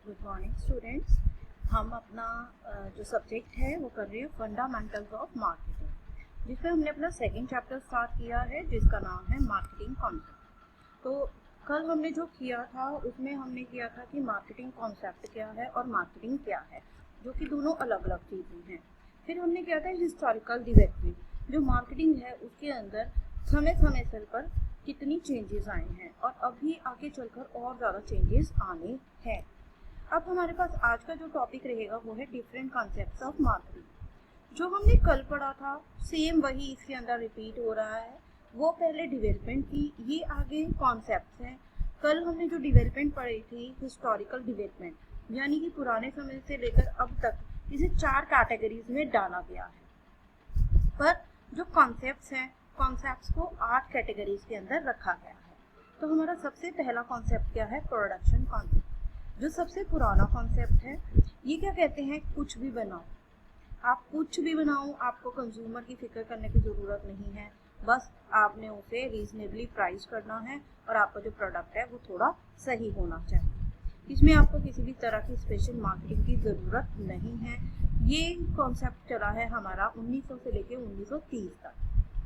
Good morning students. हम अपना जो सब्जेक्ट है वो कर रहे हैं फंडामेंटल्स ऑफ मार्केटिंग, जिसमें हमने अपना सेकंड चैप्टर स्टार्ट किया है जिसका नाम है मार्केटिंग कॉन्सेप्ट। तो कल हमने जो किया था उसमें हमने किया था कि मार्केटिंग कॉन्सेप्ट क्या है और मार्केटिंग क्या है, जो कि दोनों अलग अलग चीज़ें हैं। फिर हमने किया था हिस्टोरिकल डेवलपमेंट, जो मार्केटिंग है उसके अंदर समय समय पर कितनी चेंजेस आए हैं और अभी आगे चलकर और ज़्यादा चेंजेस आने हैं। अब हमारे पास आज का जो टॉपिक रहेगा वो है डिफरेंट कॉन्सेप्ट्स ऑफ मार्केटिंग। जो हमने कल पढ़ा था सेम वही इसके अंदर रिपीट हो रहा है। वो पहले डेवलपमेंट की, ये आगे कॉन्सेप्ट्स हैं। कल हमने जो डेवलपमेंट पढ़ी थी हिस्टोरिकल डेवलपमेंट, यानी कि पुराने समय से लेकर अब तक इसे 4 कैटेगरीज में डाला गया है। पर जो कॉन्सेप्ट्स हैं, कॉन्सेप्ट्स को 8 कैटेगरीज के अंदर रखा गया है। तो हमारा सबसे पहला कॉन्सेप्ट क्या है? प्रोडक्शन कॉन्सेप्ट, जो सबसे पुराना कॉन्सेप्ट है। ये क्या कहते हैं? कुछ भी बनाओ, आप कुछ भी बनाओ, आपको कंज्यूमर की फिक्र करने की ज़रूरत नहीं है। बस आपने उसे रीजनेबली प्राइस करना है और आपका जो प्रोडक्ट है वो थोड़ा सही होना चाहिए। इसमें आपको किसी भी तरह की स्पेशल मार्केटिंग की ज़रूरत नहीं है। ये कॉन्सेप्ट चला है हमारा 1900 से लेके 1930 तक,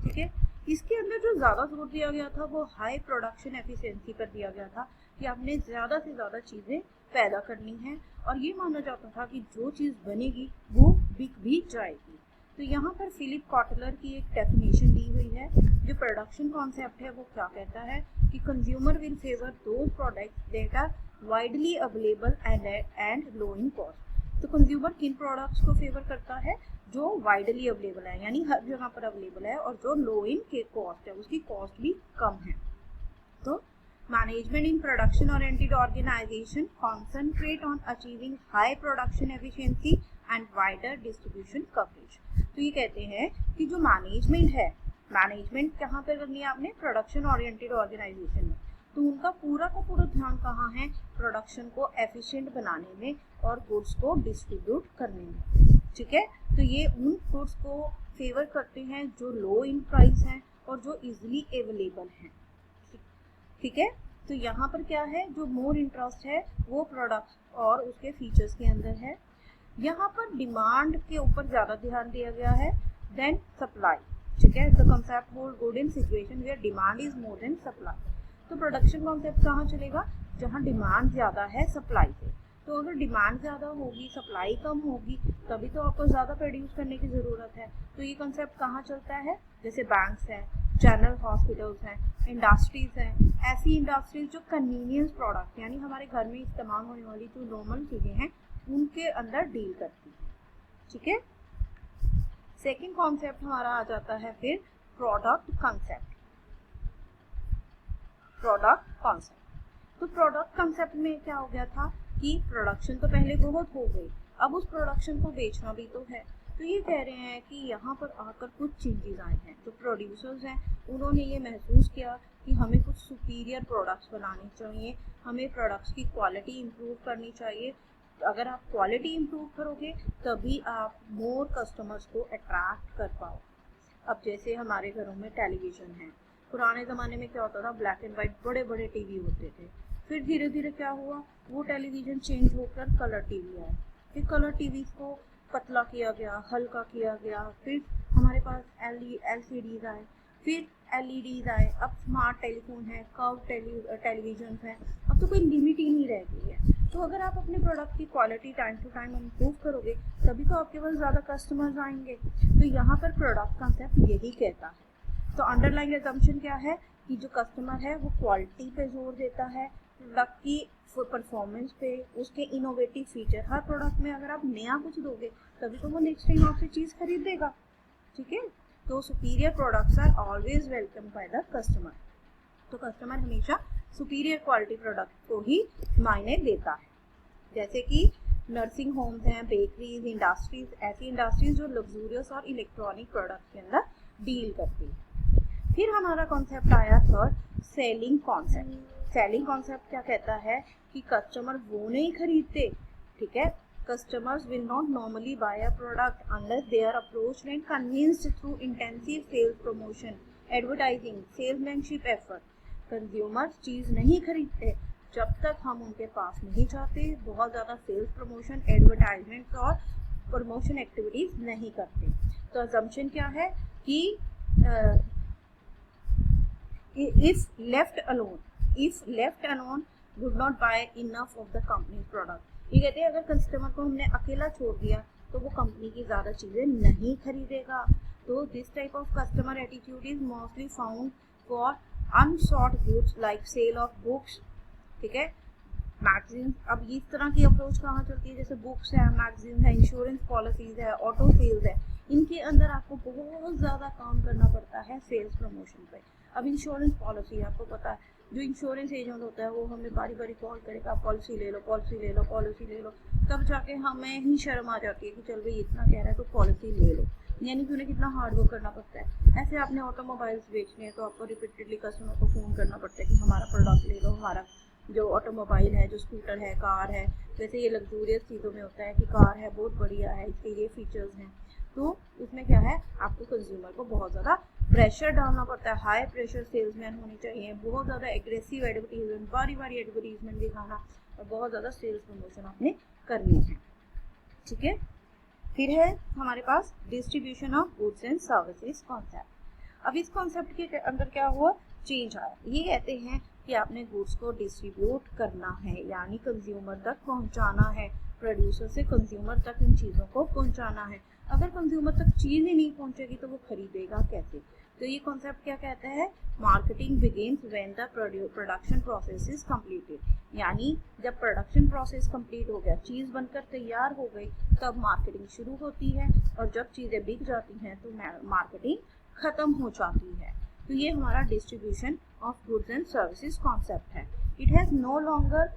ठीक है। इसके अंदर जो ज़्यादा जोर दिया गया था वो हाई प्रोडक्शन एफिशिएंसी पर दिया गया था, कि आपने ज़्यादा से ज़्यादा चीज़ें पैदा करनी है और ये माना जाता था कि जो चीज़ बनेगी वो बिक भी जाएगी। तो यहाँ पर फिलिप कॉटलर की एक डेफिनेशन दी हुई है। जो प्रोडक्शन कॉन्सेप्ट है वो क्या कहता है कि consumer will favour those products that are widely available and low in cost. तो कंज्यूमर किन प्रोडक्ट्स को फेवर करता है? जो वाइडली अवेलेबल है, यानी हर जगह पर अवेलेबल है, और जो लो इन के कॉस्ट है, उसकी कॉस्ट भी कम है। तो management in production oriented organisation concentrate on achieving high production efficiency and wider distribution coverage. तो ये कहते हैं कि जो मैनेजमेंट है, मैनेजमेंट कहाँ पर करनी है आपने? प्रोडक्शन ओरिएंटेड ऑर्गेनाइजेशन में। तो उनका पूरा का पूरा ध्यान कहाँ है? प्रोडक्शन को एफिशिएंट बनाने में और गुड्स को डिस्ट्रीब्यूट करने में, ठीक है। तो ये उन गुड्स को फेवर करते हैं जो लो इन प्राइस हैं और जो इजीली अवेलेबल हैं, ठीक है। तो यहाँ पर क्या है, जो मोर इंटरेस्ट है वो प्रोडक्ट और उसके फीचर्स के अंदर है। यहाँ पर डिमांड के ऊपर ज़्यादा ध्यान दिया गया है देन सप्लाई, ठीक है। The concept hold good in situation where demand is more than supply. तो प्रोडक्शन कॉन्सेप्ट कहाँ चलेगा? जहाँ डिमांड ज़्यादा है सप्लाई से। तो अगर डिमांड ज़्यादा होगी, सप्लाई कम होगी, तभी तो आपको ज़्यादा प्रोड्यूस करने की ज़रूरत है। तो ये कंसेप्ट कहाँ चलता है? जैसे बैंक्स हैं, जनरल हॉस्पिटल्स हैं, इंडस्ट्रीज़ हैं। ऐसी इंडस्ट्रीज जो कन्वीनियंस प्रोडक्ट, यानी हमारे घर में इस्तेमाल होने वाली जो नॉर्मल चीज़ें हैं उनके अंदर डील करती है, ठीक है। सेकेंड कॉन्सेप्ट हमारा आ जाता है फिर प्रोडक्ट कॉन्सेप्ट। प्रोडक्ट कॉन्सेप्ट, तो प्रोडक्ट कॉन्सेप्ट में क्या हो गया था कि प्रोडक्शन तो पहले बहुत हो गई, अब उस प्रोडक्शन को बेचना भी तो है। तो ये कह रहे हैं कि यहाँ पर आकर कुछ चेंजेस आए हैं। जो प्रोड्यूसर्स हैं उन्होंने ये महसूस किया कि हमें कुछ सुपीरियर प्रोडक्ट्स बनाने चाहिए, हमें प्रोडक्ट्स की क्वालिटी इम्प्रूव करनी चाहिए। अगर आप क्वालिटी इम्प्रूव करोगे तभी आप मोर कस्टमर्स को अट्रैक्ट कर पाओ। अब जैसे हमारे घरों में टेलीविज़न है, पुराने ज़माने में क्या होता था, ब्लैक एंड वाइट बड़े बड़े टीवी होते थे। फिर धीरे धीरे क्या हुआ, वो टेलीविज़न चेंज होकर कलर टीवी आए। फिर कलर टीवी को पतला किया गया, हल्का किया गया। फिर हमारे पास LCDs आए, फिर LEDs आए, अब स्मार्ट टेलीफोन है, कर्व टेलीविजन है। अब तो कोई लिमिट ही नहीं रह गई है। तो अगर आप अपने प्रोडक्ट की quality time to time improve करोगे तभी तो आपके पास ज़्यादा कस्टमर्स आएंगे। तो यहाँ पर प्रोडक्ट कॉन्सेप्ट यही कहता है। तो अंडरलाइन असम्पशन क्या है कि जो कस्टमर है वो क्वालिटी पे जोर देता है, प्रोडक्ट की परफॉर्मेंस पे, उसके इनोवेटिव फीचर। हर प्रोडक्ट में अगर आप नया कुछ दोगे तभी तो वो नेक्स्ट टाइम आपसे चीज़ खरीदेगा, ठीक है। तो superior products are always welcome by the customer. तो कस्टमर हमेशा सुपीरियर क्वालिटी प्रोडक्ट को ही मायने देता है। जैसे कि नर्सिंग होम्स हैं, बेकरीज, इंडस्ट्रीज, ऐसी इंडस्ट्रीज जो लग्जूरियस और इलेक्ट्रॉनिक प्रोडक्ट के अंदर डील करती है। फिर हमारा कॉन्सेप्ट आया third, selling concept. Selling concept क्या कहता है कि कस्टमर वो नहीं खरीदते, ठीक है। Customers will not normally buy a product unless they are approached and convinced through intensive sales promotion, advertising, salesmanship effort. Consumers चीज़ नहीं खरीदते जब तक हम उनके पास नहीं जाते, बहुत ज़्यादा सेल्स प्रमोशन, एडवर्टाइजमेंट और प्रमोशन एक्टिविटीज़ नहीं करते। तो अजम्पशन क्या है कि if left alone would not buy enough of the company's product। ये कहते हैं अगर कस्टमर को हमने अकेला छोड़ दिया तो वो कंपनी की ज़्यादा चीज़ें नहीं खरीदेगा। तो this type of customer attitude is mostly found for unsought goods like sale of books, ठीक है, मैगजीन। अब इस तरह की अप्रोच कहाँ चलती है, जैसे बुक्स है, मैगजीन है, इंश्योरेंस पॉलिसीज है, ऑटो सेल्स है, इनके अंदर आपको बहुत ज़्यादा काम करना पड़ता है सेल्स प्रमोशन पे। अब इंश्योरेंस पॉलिसी आपको पता है, जो इंश्योरेंस एजेंट होता है वो हमें बारी बारी कॉल करेगा, पॉलिसी ले लो, पॉलिसी ले लो, पॉलिसी ले लो, तब जाके हमें ही शर्म आ जाती है कि चल भाई इतना कह रहा है तो पॉलिसी ले लो, यानी कि उन्हें कितना हार्ड वर्क करना पड़ता है। ऐसे आपने ऑटोमोबाइल्स बेचने हैं तो आपको रिपीटेडली कस्टमर को फ़ोन करना पड़ता है कि हमारा प्रोडक्ट ले लो, हमारा जो ऑटोमोबाइल है, जो स्कूटर है, कार है। वैसे ये लग्जूरियस चीज़ों में होता है कि कार है बहुत बढ़िया है, इसके ये फीचर्स हैं, तो इसमें क्या है आपको कंज्यूमर को बहुत ज़्यादा प्रेशर डालना पड़ता है, हाई प्रेशर सेल्समैन होने चाहिए, बहुत ज़्यादा एग्रेसिव एडवर्टीजमेंट, बारी बारी एडवर्टीजमेंट दिखाना और बहुत ज़्यादा सेल्स प्रमोशन आपने करनी है, ठीक है। फिर है हमारे पास distribution of goods and services concept. अब इस कॉन्सेप्ट के अंदर क्या हुआ, चेंज आया। ये कहते हैं कि आपने गुड्स को डिस्ट्रीब्यूट करना है, यानी कंज्यूमर तक पहुंचाना है, प्रोड्यूसर से कंज्यूमर तक इन चीज़ों को पहुंचाना है। अगर कंज्यूमर तक चीज़ ही नहीं पहुंचेगी तो वो खरीदेगा कैसे। तो ये कॉन्सेप्ट क्या कहता है, marketing begins when the production process is completed, यानी जब प्रोडक्शन प्रोसेस कंप्लीट हो गया, चीज़ बनकर तैयार हो गई, तब मार्केटिंग शुरू होती है, और जब चीज़ें बिक जाती हैं तो मार्केटिंग खत्म हो जाती है। तो ये हमारा distribution of goods and services concept है। It has no longer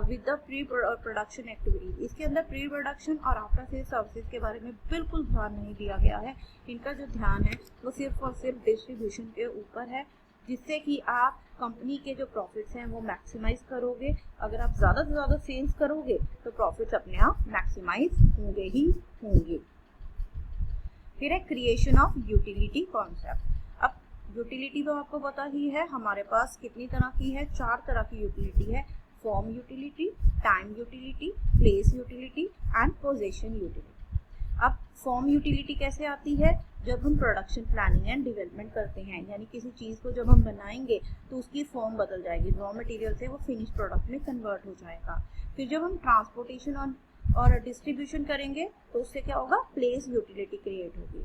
with the pre production activities. इसके अंदर प्री प्रोडक्शन और आफ्टर सेल सर्विसेज के बारे में बिल्कुल ध्यान नहीं दिया गया है। इनका जो ध्यान है वो सिर्फ और सिर्फ डिस्ट्रीब्यूशन के ऊपर है, जिससे कि आप कंपनी के जो प्रॉफिट्स हैं वो मैक्सिमाइज करोगे। अगर आप ज़्यादा से ज़्यादा सेल्स करोगे तो प्रॉफिट्स अपने आप मैक्सिमाइज होंगे ही होंगे। फिर है क्रिएशन ऑफ यूटिलिटी कॉन्सेप्ट। अब यूटिलिटी तो आपको पता ही है, हमारे पास कितनी तरह की है, 4 तरह की यूटिलिटी है, form utility, time utility, place utility and position utility. अब फॉर्म यूटिलिटी कैसे आती है, जब हम प्रोडक्शन प्लानिंग एंड डेवलपमेंट करते हैं, यानी किसी चीज़ को जब हम बनाएंगे तो उसकी फॉर्म बदल जाएगी, रॉ मटेरियल से वो फिनिश प्रोडक्ट में कन्वर्ट हो जाएगा। फिर जब हम ट्रांसपोर्टेशन और डिस्ट्रीब्यूशन करेंगे तो उससे क्या होगा, प्लेस यूटिलिटी क्रिएट होगी।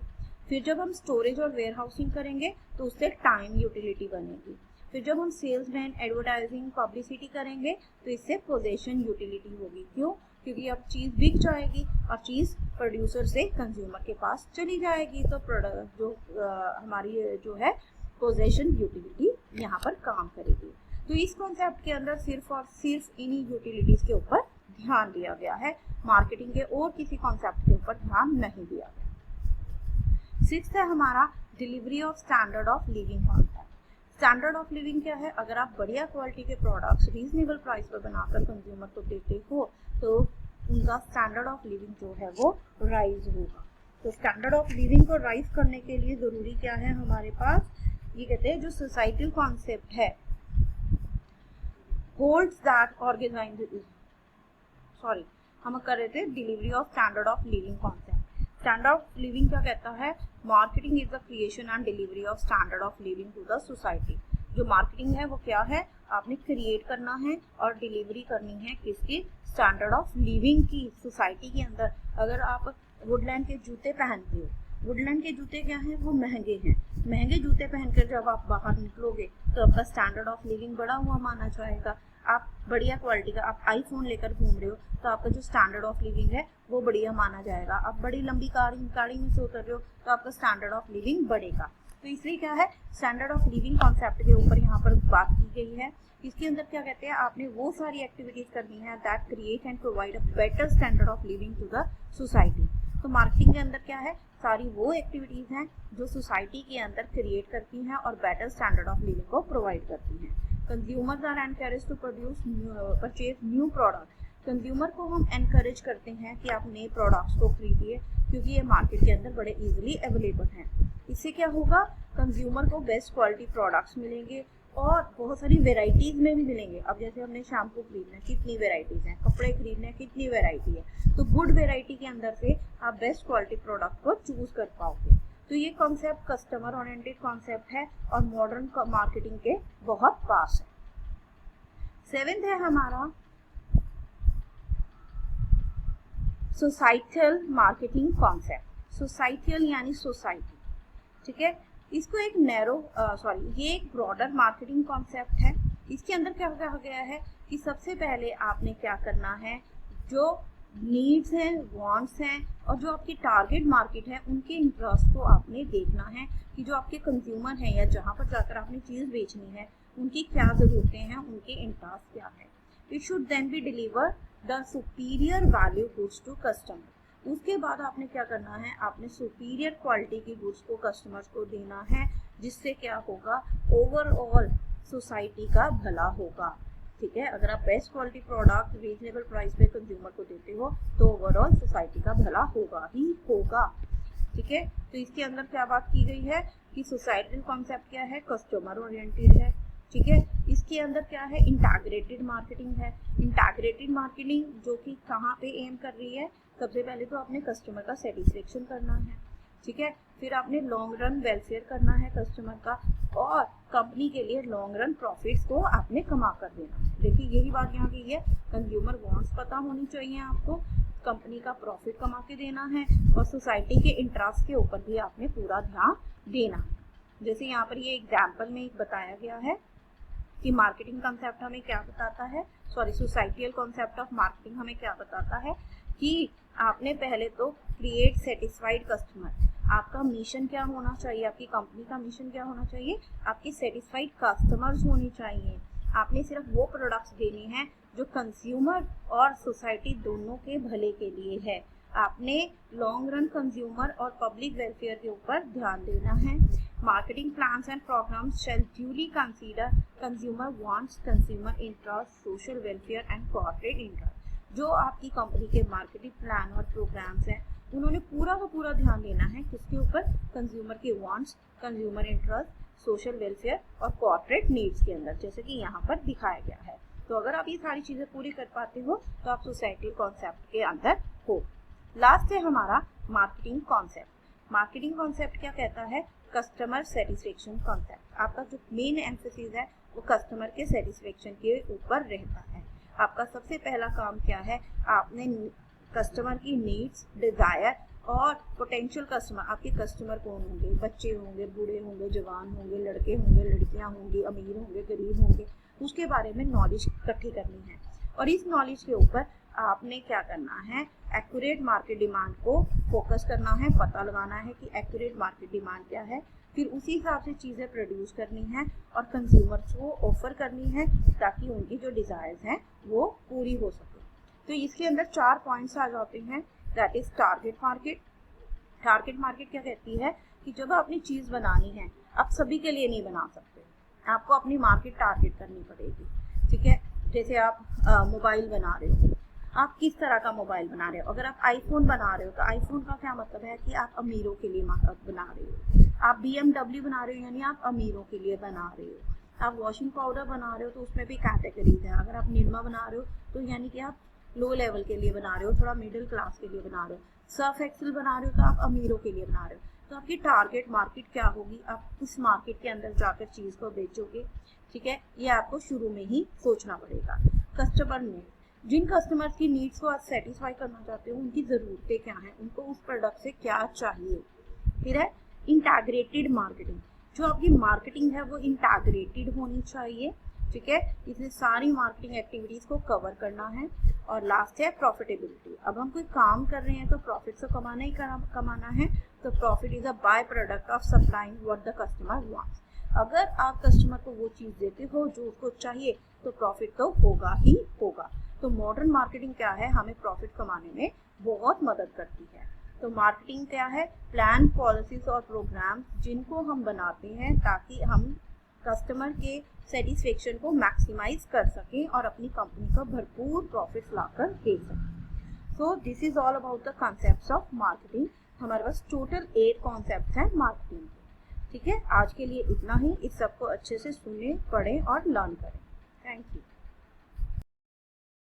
फिर जब हम स्टोरेज और वेयर हाउसिंग करेंगे तो उससे टाइम यूटिलिटी बनेगी। फिर जब हम सेल्समैन, एडवर्टाइजिंग, पब्लिसिटी करेंगे तो इससे पोजीशन यूटिलिटी होगी। क्यों, क्योंकि अब चीज़ बिक जाएगी और चीज़ प्रोड्यूसर से कंज्यूमर के पास चली जाएगी, तो प्रोडक्ट जो हमारी जो है पोजीशन यूटिलिटी यहाँ पर काम करेगी। तो इस कॉन्सेप्ट के अंदर सिर्फ और सिर्फ इन्हीं यूटिलिटीज़ के ऊपर ध्यान दिया गया है, मार्केटिंग के और किसी कॉन्सेप्ट के ऊपर ध्यान नहीं दिया गया। 6 है हमारा delivery of standard of living concept. Standard of living क्या है, अगर आप बढ़िया क्वालिटी के प्रोडक्ट्स रीजनेबल प्राइस पर बनाकर कंज्यूमर को देते हो तो उनका स्टैंडर्ड ऑफ लिविंग जो है वो राइज होगा। तो स्टैंडर्ड ऑफ लिविंग को राइज करने के लिए ज़रूरी क्या है हमारे पास, ये कहते हैं जो सोसाइटल कॉन्सेप्ट है, होल्ड्स दैट ऑर्गेनाइज हम कर रहे थे delivery of standard of living concept. Standard of living क्या कहता है, marketing is the creation and delivery of standard of living to the society. जो मार्केटिंग है वो क्या है, आपने क्रिएट करना है और डिलीवरी करनी है किसकी, स्टैंडर्ड ऑफ लिविंग की सोसाइटी के अंदर। अगर आप वुडलैंड के जूते पहनते हो, वुडलैंड के जूते क्या हैं, वो महंगे हैं, महंगे जूते पहनकर जब आप बाहर निकलोगे तो आपका स्टैंडर्ड ऑफ लिविंग बढ़ा हुआ माना जाएगा। आप बढ़िया क्वालिटी का आप आईफोन लेकर घूम रहे हो तो आपका जो स्टैंडर्ड ऑफ लिविंग है वो बढ़िया माना जाएगा। आप बड़ी लंबी गाड़ी में से उतर रहे हो तो आपका स्टैंडर्ड ऑफ लिविंग बढ़ेगा। तो इसलिए क्या है, स्टैंडर्ड ऑफ लिविंग कॉन्सेप्ट के ऊपर यहाँ पर बात की गई है। इसके अंदर क्या कहते हैं, आपने वो सारी एक्टिविटीज करनी है that create and provide a better standard of living to the society. तो मार्केटिंग के अंदर क्या है, सारी वो एक्टिविटीज हैं जो सोसाइटी के अंदर क्रिएट करती हैं और बेटर स्टैंडर्ड ऑफ लिविंग को प्रोवाइड करती हैं। Consumers are encourage to purchase new product. Consumer को हम एनकरेज करते हैं कि आप नए प्रोडक्ट्स को खरीदिए क्योंकि ये मार्केट के अंदर बड़े इजीली अवेलेबल हैं। इससे क्या होगा, कंज्यूमर को बेस्ट क्वालिटी प्रोडक्ट्स मिलेंगे और बहुत सारी वेराइटीज में भी मिलेंगे। अब जैसे हमने शैम्पू खरीदना है, कितनी वेराइटीज हैं, कपड़े खरीदने हैं, कितनी वेराइटी है। तो गुड वेराइटी के अंदर से आप बेस्ट क्वालिटी प्रोडक्ट को चूज कर पाओगे। तो ये कॉन्सेप्ट कस्टमर ओरिएंटेड कॉन्सेप्ट है और मॉडर्न मार्केटिंग के बहुत पास है। 7th है हमारा सोसाइटल मार्केटिंग कॉन्सेप्ट। सोसाइटल यानी सोसाइटी, ठीक है। इसको एक ये एक ब्रॉडर मार्केटिंग कॉन्सेप्ट है। इसके अंदर क्या कहा गया है कि सबसे पहले आपने क्या करना है, जो नीड्स हैं, वांट्स हैं और जो आपकी टारगेट मार्केट है उनके इंटरेस्ट को आपने देखना है कि जो आपके कंज्यूमर हैं या जहां पर जाकर आपने चीज बेचनी है उनकी क्या जरूरतें हैं, उनके इंटरेस्ट क्या है। It should then be deliver the superior value goods to customer. उसके बाद आपने क्या करना है, आपने सुपीरियर क्वालिटी की गुड्स को कस्टमर्स को देना है, जिससे क्या होगा, ओवरऑल सोसाइटी का भला होगा, ठीक है। अगर आप best quality product reasonable price पे कंज्यूमर को देते हो तो ओवरऑल सोसाइटी का भला होगा ही होगा, ठीक है। तो इसके अंदर क्या बात की गई है कि सोसाइटल कॉन्सेप्ट क्या है, कस्टमर ओरिएंटेड है, ठीक है। इसके अंदर क्या है, इंटीग्रेटेड मार्केटिंग है। इंटीग्रेटेड मार्केटिंग जो कि कहाँ पे एम कर रही है, सबसे पहले तो आपने कस्टमर का सेटिस्फेक्शन करना है, ठीक है। फिर आपने लॉन्ग रन वेलफेयर करना है कस्टमर का, और कंपनी के लिए लॉन्ग रन प्रॉफिट्स को आपने कमा कर देना है। देखिए यही बात यहाँ की है, कंज्यूमर वांट्स पता होनी चाहिए आपको, कंपनी का प्रॉफिट कमा के देना है और सोसाइटी के इंटरेस्ट के ऊपर भी आपने पूरा ध्यान देना है। जैसे यहाँ पर ये एग्जाम्पल में बताया गया है कि मार्केटिंग कॉन्सेप्ट हमें क्या बताता है, सोसाइटल कॉन्सेप्ट ऑफ मार्केटिंग हमें क्या बताता है कि आपने पहले तो क्रिएट सेटिस्फाइड कस्टमर। आपका मिशन क्या होना चाहिए, आपकी कंपनी का मिशन क्या होना चाहिए, आपकी सेटिस्फाइड कस्टमर्स होनी चाहिए। आपने सिर्फ वो प्रोडक्ट्स देने हैं जो कंज्यूमर और सोसाइटी दोनों के भले के लिए है। आपने लॉन्ग रन कंज्यूमर और पब्लिक वेलफेयर के ऊपर ध्यान देना है। Marketing plans and programs shall duly consider consumer wants, consumer interest, social welfare and corporate interest. जो आपकी कंपनी के मार्केटिंग प्लान और प्रोग्राम्स हैं उन्होंने पूरा का पूरा ध्यान देना है किसके ऊपर, कंज्यूमर के wants, consumer interest, social welfare और कॉर्पोरेट नीड्स के अंदर, जैसे कि यहाँ पर दिखाया गया है। तो अगर आप ये सारी चीजें पूरी कर पाते हो तो आप सोसाइटी कॉन्सेप्ट के अंदर हो। लास्ट है हमारा मार्केटिंग कॉन्सेप्ट। मार्केटिंग कॉन्सेप्ट क्या कहता है, कस्टमर सेटिस्फेक्शन कॉन्सेप्ट। आपका जो मेन एम्फेसिस है वो कस्टमर के सेटिस्फेक्शन के ऊपर रहता है। आपका सबसे पहला काम क्या है, आपने कस्टमर की नीड्स, डिजायर और पोटेंशियल कस्टमर, आपके कस्टमर कौन होंगे, बच्चे होंगे, बूढ़े होंगे, जवान होंगे, लड़के होंगे, लड़कियां होंगी, अमीर होंगे, गरीब होंगे, उसके बारे में नॉलेज इकट्ठी करनी है। और इस नॉलेज के ऊपर आपने क्या करना है, एक्यूरेट मार्केट डिमांड को फोकस करना है, पता लगाना है कि एक्यूरेट मार्केट डिमांड क्या है, फिर उसी हिसाब से चीज़ें प्रोड्यूस करनी है और कंज्यूमर्स को ऑफर करनी है ताकि उनकी जो डिजायर्स हैं वो पूरी हो सके। तो इसके अंदर 4 पॉइंट्स आ जाते हैं, that is target market. Target market क्या कहती है कि जब आपने चीज़ बनानी है, आप सभी के लिए नहीं बना सकते, आपको अपनी मार्केट टारगेट करनी पड़ेगी, ठीक है। जैसे आप मोबाइल बना रहे हो, आप किस तरह का मोबाइल बना रहे हो। अगर आप आईफोन बना रहे हो तो आईफोन का क्या मतलब है कि आप अमीरों के लिए बना रहे हो। आप BMW बना रहे हो यानी आप अमीरों के लिए बना रहे हो। आप वॉशिंग पाउडर बना रहे हो तो उसमें भी कैटेगरीज है। अगर आप निरमा बना रहे हो तो यानी कि आप लो लेवल के लिए बना रहे हो, थोड़ा मिडिल क्लास के लिए बना रहे हो। सर्फ एक्सेल बना रहे हो तो आप अमीरों के लिए बना रहे हो। तो आपकी टारगेट मार्केट क्या होगी, आप उस मार्केट के अंदर जाकर चीज को बेचोगे, ठीक है। ये आपको शुरू में ही सोचना पड़ेगा। कस्टमर नीड, जिन कस्टमर्स की नीड्स को आप सेटिस्फाई करना चाहते हो, उनकी जरूरतें क्या हैं, उनको उस प्रोडक्ट से क्या चाहिए। फिर है इंटीग्रेटेड मार्केटिंग, जो आपकी मार्केटिंग है वो इंटीग्रेटेड होनी चाहिए, ठीक है। इसमें सारी मार्केटिंग एक्टिविटीज को कवर करना है। और लास्ट है प्रॉफिटेबिलिटी। अब हम कोई काम कर रहे हैं तो प्रॉफिट तो कमाना ही कमाना है, तो profit is a by product of supplying what the customer wants. अगर आप कस्टमर को वो चीज देते हो जो उसको चाहिए तो प्रॉफिट तो होगा ही होगा। तो मॉडर्न मार्केटिंग क्या है, हमें प्रॉफिट कमाने में बहुत मदद करती है। तो मार्केटिंग क्या है, प्लान, पॉलिसीज और प्रोग्राम जिनको हम बनाते हैं ताकि हम कस्टमर के सेटिस्फेक्शन को मैक्सिमाइज कर सकें और अपनी कंपनी को भरपूर प्रॉफिट लाकर दे सकें। So this is all about the concepts of marketing. हमारे पास टोटल 8 कॉन्सेप्ट्स हैं मार्केटिंग के। ठीक है, आज के लिए इतना ही। इस सबको अच्छे से सुने, पढ़ें और लर्न करें। Thank you.